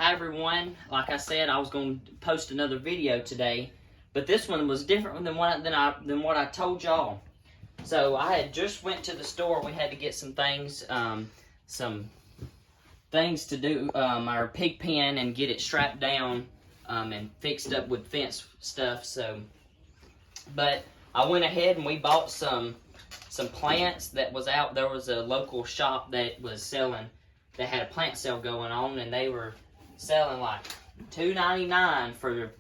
Hi everyone. Like I said, I was going to post another video today, but this one was different than what I told y'all. So I had just went to the store. We had to get some things to do our pig pen and get it strapped down and fixed up with fence stuff. But I went ahead and we bought some plants that was out. There was a local shop that was selling. They had a plant sale going on, and they were selling like $2.99 for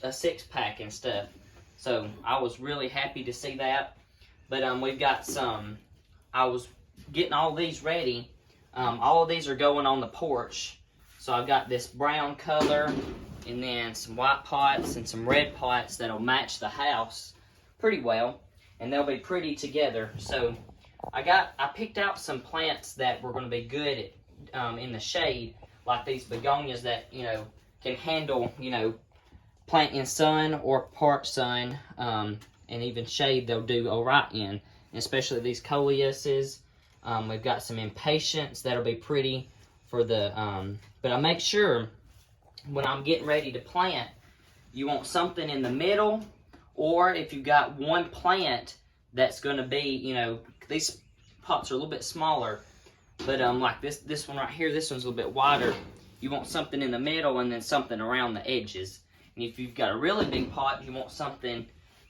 a six pack and stuff. So I was really happy to see that. But we've got some. I was getting all these ready. All of these are going on the porch. So I've got this brown color, and then some white pots and some red pots that'll match the house pretty well, and they'll be pretty together. So I picked out some plants that were going to be good at, in the shade, like these begonias that can handle plant in sun or part sun, and even shade they'll do all right in. And especially these coleuses. We've got some impatiens that'll be pretty for the. But I make sure when I'm getting ready to plant, you want something in the middle, or if you've got one plant that's going to be, these pots are a little bit smaller, but like this one right here, this one's a little bit wider. You want something in the middle and then something around the edges. And if you've got a really big pot, you want something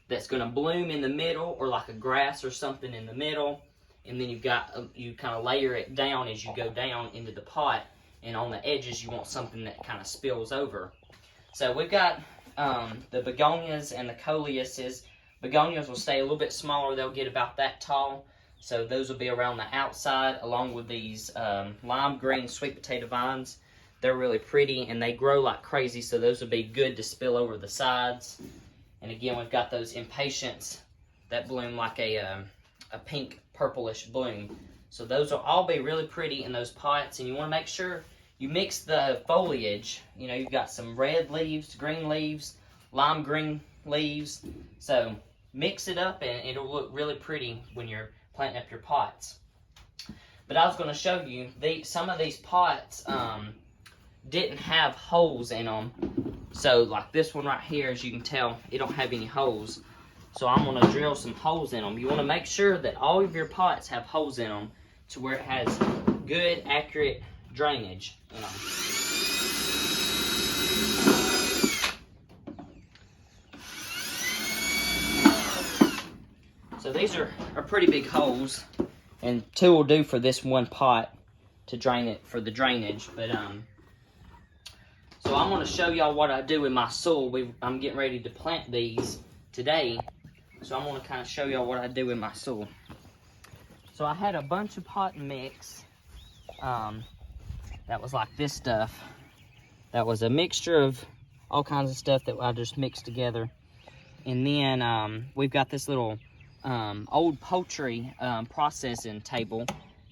that's going to bloom in the middle, or like a grass or something in the middle. And then you kind of layer it down as you go down into the pot. And on the edges, you want something that kind of spills over. So we've got the begonias and the coleuses. Begonias will stay a little bit smaller. They'll get about that tall. So those will be around the outside, along with these lime green sweet potato vines. They're really pretty, and they grow like crazy, so those would be good to spill over the sides. And again, we've got those impatiens that bloom like a pink purplish bloom. So those will all be really pretty in those pots, and you want to make sure you mix the foliage. You've got some red leaves, green leaves, lime green leaves. So mix it up, and it'll look really pretty when you're planting up your pots. But I was going to show you, some of these pots didn't have holes in them. So like this one right here, as you can tell, it don't have any holes. So I'm going to drill some holes in them. You want to make sure that all of your pots have holes in them to where it has good, accurate drainage in them. So these are pretty big holes, and 2 will do for this one pot to drain it for the drainage. But so I'm going to show y'all what I do with my soil. I'm getting ready to plant these today, so I'm going to kind of show y'all what I do with my soil. So I had a bunch of pot mix that was like this stuff. That was a mixture of all kinds of stuff that I just mixed together. And then we've got this little old poultry processing table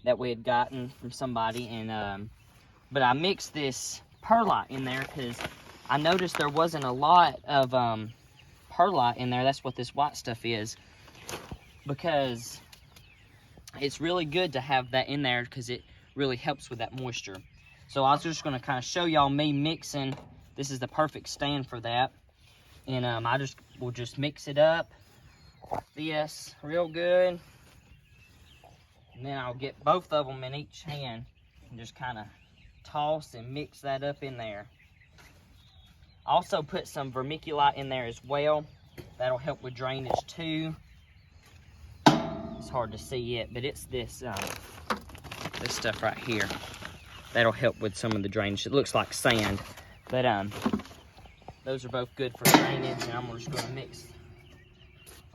that we had gotten from somebody, and but I mixed this perlite in there because I noticed there wasn't a lot of perlite in there. That's what this white stuff is, because it's really good to have that in there because it really helps with that moisture. So I was just going to kind of show y'all me mixing. This is the perfect stand for that, and we'll just mix it up like this real good, and then I'll get both of them in each hand and just kind of toss and mix that up in there. Also put some vermiculite in there as well. That'll help with drainage too. It's hard to see it, but it's this stuff right here that'll help with some of the drainage. It looks like sand, but those are both good for drainage, and I'm just going to mix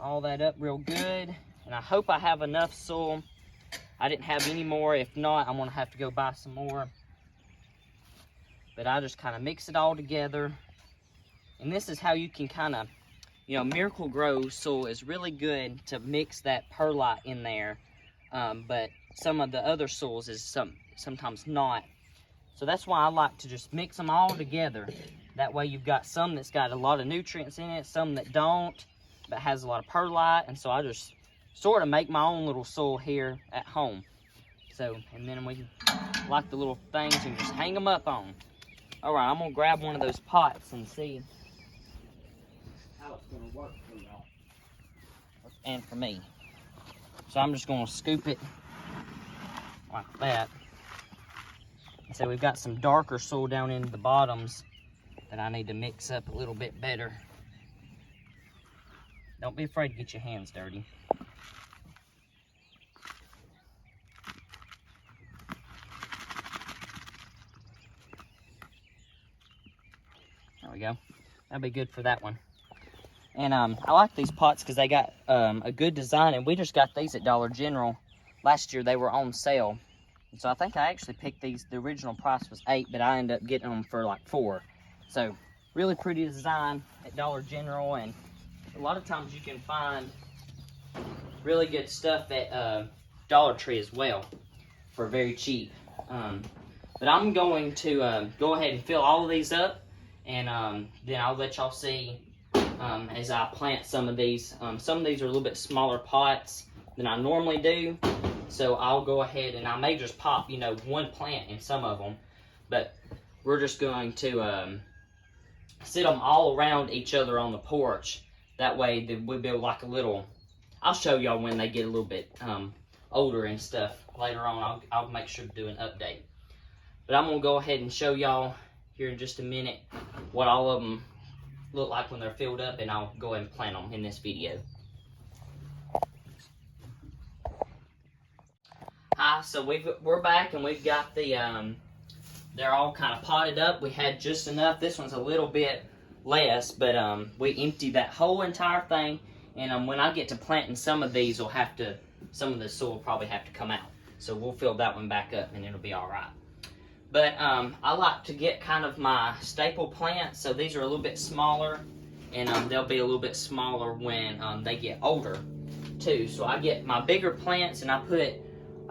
all that up real good. And I hope I have enough soil. I didn't have any more. If not, I'm going to have to go buy some more. But I just kind of mix it all together. And this is how you can kind of, Miracle Grow soil is really good to mix that perlite in there. But some of the other soils is sometimes not. So that's why I like to just mix them all together. That way you've got some that's got a lot of nutrients in it, some that don't, but has a lot of perlite. And so I just sort of make my own little soil here at home. So, and then we like the little things and just hang them up on. All right, I'm gonna grab one of those pots and see how it's gonna work for y'all and for me. So I'm just gonna scoop it like that. So we've got some darker soil down in the bottoms that I need to mix up a little bit better. Don't be afraid to get your hands dirty. There we go. That'll be good for that one. And I like these pots because they got a good design, and we just got these at Dollar General. Last year they were on sale. And so I think I actually picked these. The original price was $8, but I ended up getting them for like $4. So really pretty design at Dollar General, and a lot of times you can find really good stuff at Dollar Tree as well for very cheap. But I'm going to go ahead and fill all of these up, and then I'll let y'all see as I plant some of these. Some of these are a little bit smaller pots than I normally do, so I'll go ahead and I may just pop, you know, one plant in some of them, but we're just going to sit them all around each other on the porch. That way we'll build like a little, I'll show y'all when they get a little bit older and stuff later on. I'll make sure to do an update. But I'm gonna go ahead and show y'all here in just a minute what all of them look like when they're filled up, and I'll go ahead and plant them in this video. Hi, so we're back, and we've got the they're all kind of potted up. We had just enough. This one's a little bit less, but we emptied that whole entire thing, and when I get to planting some of these, some of the soil will probably have to come out. So we'll fill that one back up, and it'll be all right. But I like to get kind of my staple plants, so these are a little bit smaller, and they'll be a little bit smaller when they get older too. So I get my bigger plants, and I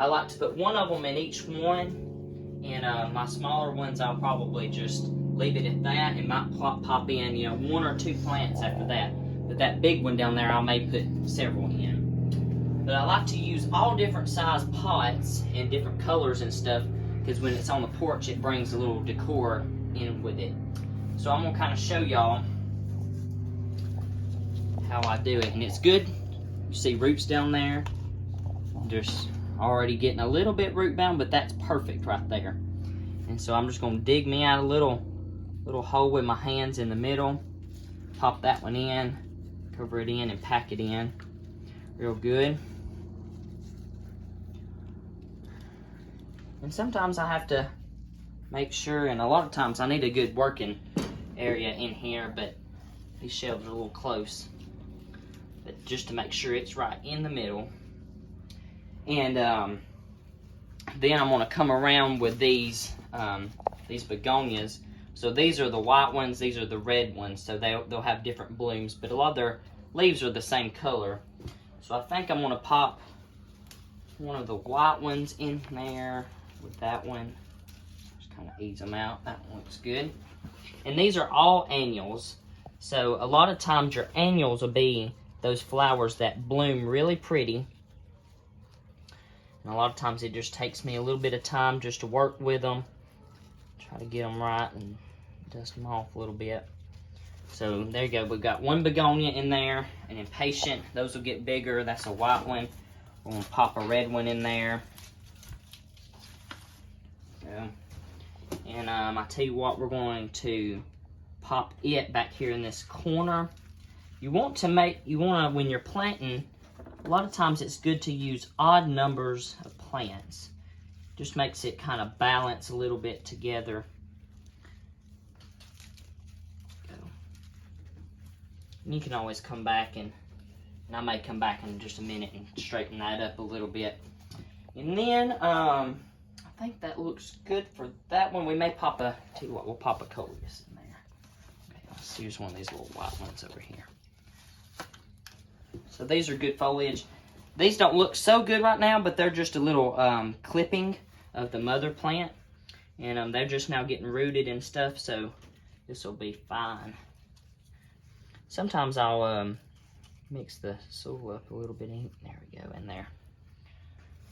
like to put one of them in each one, and my smaller ones I'll probably just leave it at that, and might pop in, you know, 1 or 2 plants after that. But that big one down there, I may put several in. But I like to use all different size pots and different colors and stuff, because when it's on the porch, it brings a little decor in with it. So I'm gonna kind of show y'all how I do it, and it's good. You see roots down there, just already getting a little bit root bound, but that's perfect right there. And so I'm just gonna dig me out a little hole with my hands in the middle, pop that one in, cover it in, and pack it in real good. And sometimes I have to make sure, and a lot of times I need a good working area in here, but these shelves are a little close. But just to make sure it's right in the middle. And then I'm gonna come around with these begonias. So these are the white ones, these are the red ones, so they'll have different blooms, but a lot of their leaves are the same color. So I think I'm gonna pop one of the white ones in there with that one. Just kind of ease them out. That one looks good. And these are all annuals. So a lot of times your annuals will be those flowers that bloom really pretty. And a lot of times it just takes me a little bit of time just to work with them. Try to get them right and dust them off a little bit. So there you go. We've got one begonia in there. An impatient. Those will get bigger. That's a white one. We're going to pop a red one in there. Yeah. And I tell you what, we're going to pop it back here in this corner. When you're planting, a lot of times it's good to use odd numbers of plants. Just makes it kind of balance a little bit together. And you can always come back and I may come back in just a minute and straighten that up a little bit. And then, I think that looks good for that one. We may tell you what, we'll pop a coleus in there. Okay, let's use one of these little white ones over here. So these are good foliage. These don't look so good right now, but they're just a little clipping of the mother plant. And they're just now getting rooted and stuff, so this will be fine. Sometimes I'll mix the soil up a little bit. There we go, in there.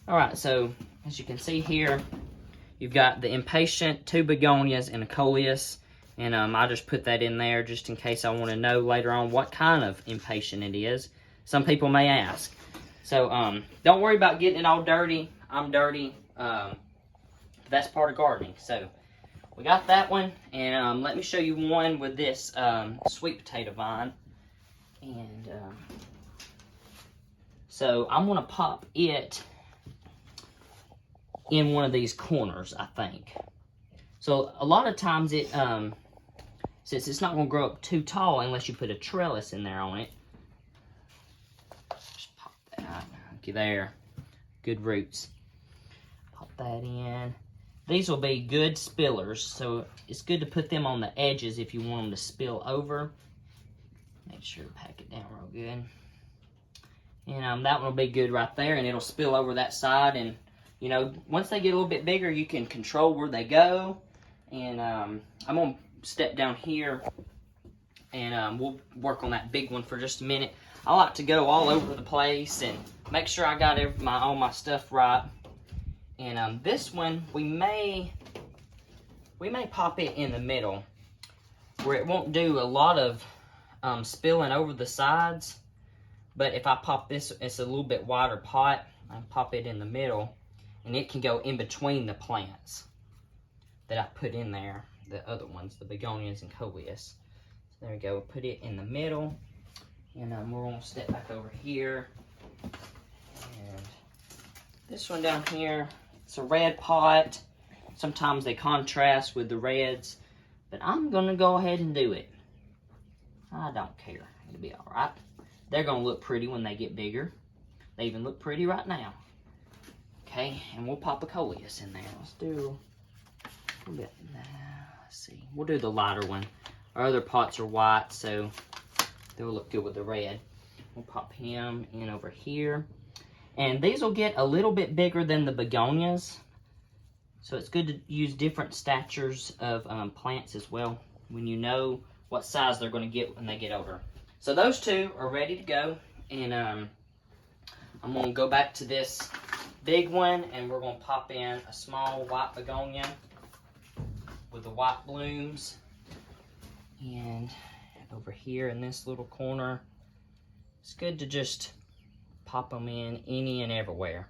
All right, so as you can see here, you've got the impatient, 2 begonias, and a coleus. And I just put that in there just in case I want to know later on what kind of impatient it is. Some people may ask. So don't worry about getting it all dirty. I'm dirty. That's part of gardening. So we got that one. And let me show you one with this sweet potato vine. And so I'm going to pop it in one of these corners, I think. So a lot of times it, since it's not going to grow up too tall unless you put a trellis in there on it. Just pop that. Okay, there. Good roots. Pop that in. These will be good spillers, so it's good to put them on the edges if you want them to spill over. Make sure to pack it down real good. And that one will be good right there, and it'll spill over that side. And, you know, once they get a little bit bigger, you can control where they go. And I'm going to step down here, and we'll work on that big one for just a minute. I like to go all over the place and make sure I got all my stuff right. And this one, we may pop it in the middle where it won't do a lot of spilling over the sides. But if I pop this, it's a little bit wider pot, I pop it in the middle, and it can go in between the plants that I put in there, the other ones, the begonias and coleus. So there we go, put it in the middle, and we're gonna step back over here. And this one down here, it's a red pot. Sometimes they contrast with the reds, but I'm gonna go ahead and do it. I don't care, it'll be all right. They're gonna look pretty when they get bigger. They even look pretty right now. Okay, and we'll pop a coleus in there. Let's do a bit. Let's see. We'll do the lighter one. Our other pots are white, so they'll look good with the red. We'll pop him in over here. And these will get a little bit bigger than the begonias. So it's good to use different statures of plants as well when you know what size they're going to get when they get older. So those two are ready to go. And I'm going to go back to this big one, and we're going to pop in a small white begonia with the white blooms. And over here in this little corner, it's good to just pop them in any and everywhere.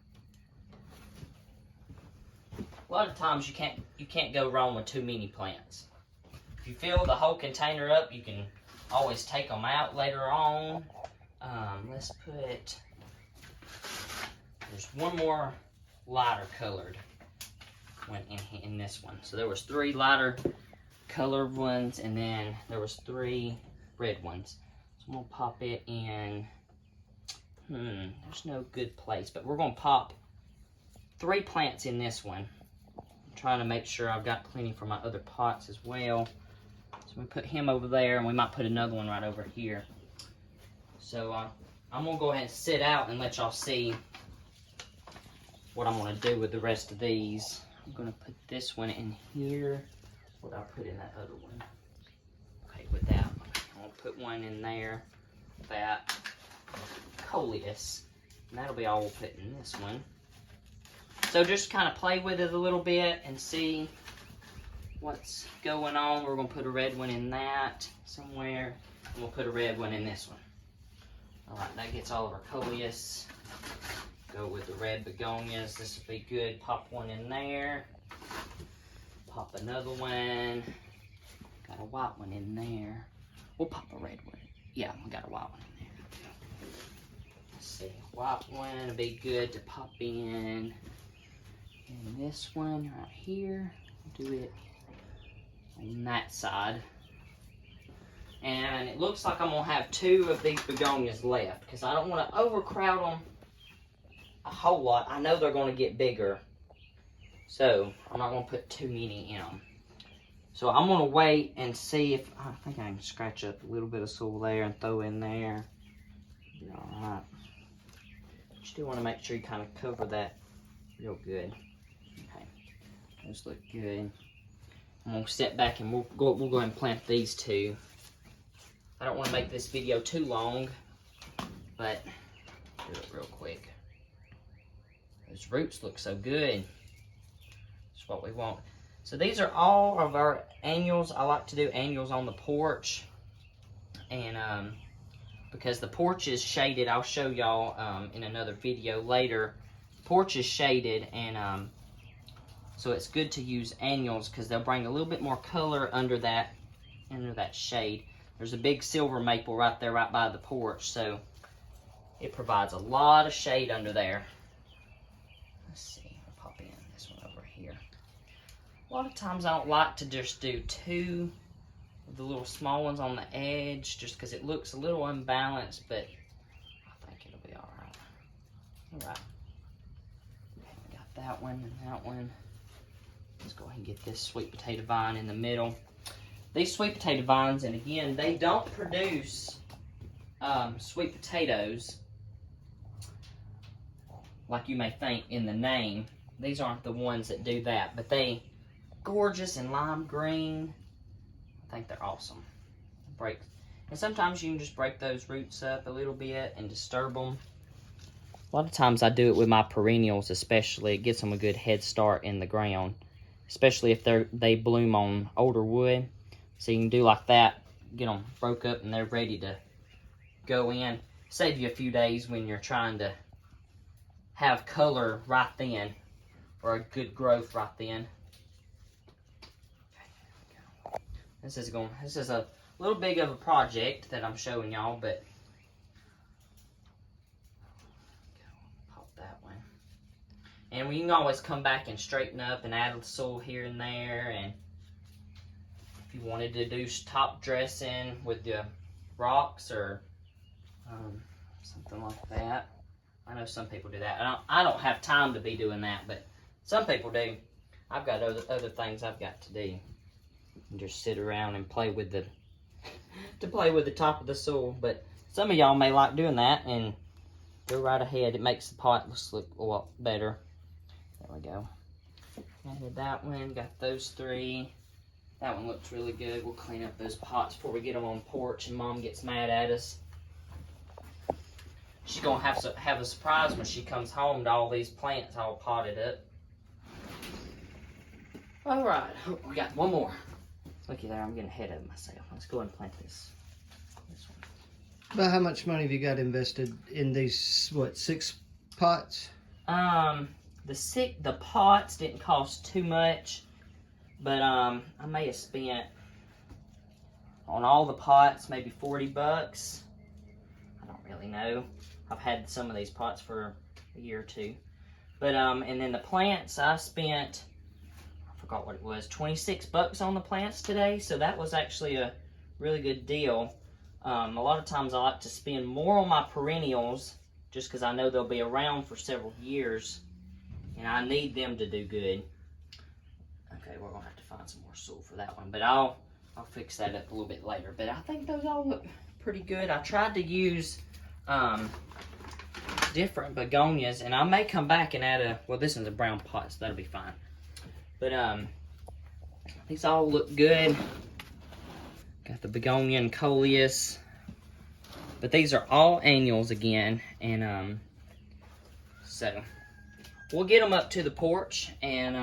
A lot of times you can't go wrong with too many plants. If you fill the whole container up, you can always take them out later on. Let's put, there's one more lighter colored one in this one. So there was 3 lighter colored ones, and then there was 3 red ones. So I'm gonna pop it in, there's no good place, but we're gonna pop 3 plants in this one. I'm trying to make sure I've got plenty for my other pots as well. So we put him over there, and we might put another one right over here. So I'm gonna go ahead and sit out and let y'all see what I'm gonna do with the rest of these. I'm gonna put this one in here. What did I put in that other one? Okay, with that one. I'm gonna put one in there. That coleus. And that'll be all we'll put in this one. So just kind of play with it a little bit and see what's going on. We're gonna put a red one in that somewhere, and we'll put a red one in this one. All right, that gets all of our coleus. Go with the red begonias. This will be good. Pop one in there. Pop another one. Got a white one in there. We'll pop a red one. Yeah, we got a white one in there. Let's see, white one will be good to pop in. And this one right here, do it on that side. And it looks like I'm gonna have 2 of these begonias left because I don't want to overcrowd them a whole lot. I know they're gonna get bigger, so I'm not gonna put too many in them. So I'm gonna wait and see if, I think I can scratch up a little bit of soil there and throw in there. Be all right. You still want to make sure you kind of cover that real good. Okay, those look good. I'm gonna step back and we'll go ahead and plant these 2. I don't want to make this video too long, but do it real quick. Those roots look so good. Just what we want. So these are all of our annuals. I like to do annuals on the porch. And because the porch is shaded, I'll show y'all in another video later. The porch is shaded, and so it's good to use annuals because they'll bring a little bit more color under that shade. There's a big silver maple right there, right by the porch, so it provides a lot of shade under there. Let's see, I'll pop in this one over here. A lot of times I don't like to just do two of the little small ones on the edge, just because it looks a little unbalanced, but I think it'll be all right. All right. We got that one and that one. Let's go ahead and get this sweet potato vine in the middle. These sweet potato vines, and again, they don't produce sweet potatoes like you may think in the name. These aren't the ones that do that, but they gorgeous and lime green. I think they're awesome. And sometimes you can just break those roots up a little bit and disturb them. A lot of times I do it with my perennials, especially. It gets them a good head start in the ground, especially if they bloom on older wood. So you can do like that, get them broke up and they're ready to go in. Save you a few days when you're trying to have color right then, or a good growth right then. Okay, this is a little big of a project that I'm showing y'all, but pop that one. And we can always come back and straighten up and add soil here and there. And if you wanted to do top dressing with the rocks or something like that. I know some people do that. I don't have time to be doing that, but some people do. I've got other things I've got to do. And just sit around and play with the top of the soil. But some of y'all may like doing that, and go right ahead. It makes the pot look a lot better. There we go. Added that one. Got those three. That one looks really good. We'll clean up those pots before we get them on the porch and Mom gets mad at us. She's going to have a surprise when she comes home to all these plants all potted up. All right, we got one more. Looky there, I'm getting ahead of myself. Let's go ahead and plant this one. About how much money have you got invested in these, what, 6 pots? The pots didn't cost too much, but I may have spent on all the pots maybe $40. I don't really know. I've had some of these pots for a year or two. But and then the plants, I spent, I forgot what it was, $26 on the plants today. So that was actually a really good deal. A lot of times I like to spend more on my perennials just because I know they'll be around for several years and I need them to do good. Okay, we're gonna have to find some more soil for that one, but I'll fix that up a little bit later. But I think those all look pretty good. I tried to use different begonias, and I may come back and add well, this one's a brown pot, so that'll be fine. But these all look good. Got the begonia and coleus, but these are all annuals again, and so we'll get them up to the porch, and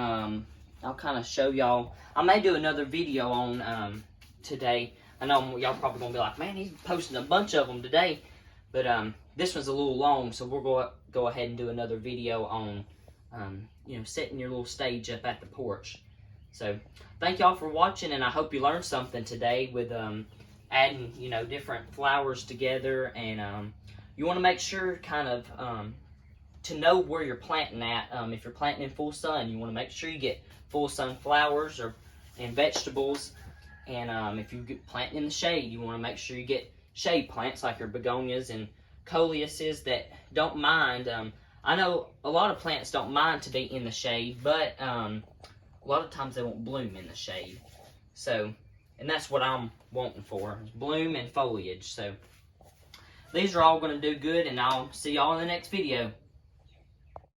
I'll kind of show y'all. I may do another video on today. I know y'all probably gonna be like, man, he's posting a bunch of them today, but this one's a little long, so we're going to go ahead and do another video on setting your little stage up at the porch. So thank y'all for watching, and I hope you learned something today with adding different flowers together. And you want to make sure kind of to know where you're planting at. If you're planting in full sun, you want to make sure you get full sun flowers and vegetables. And if you get planting in the shade, you want to make sure you get shade plants like your begonias and coleuses that don't mind. I know a lot of plants don't mind to be in the shade, but a lot of times they won't bloom in the shade. So, and that's what I'm wanting for, is bloom and foliage. So these are all going to do good, and I'll see y'all in the next video.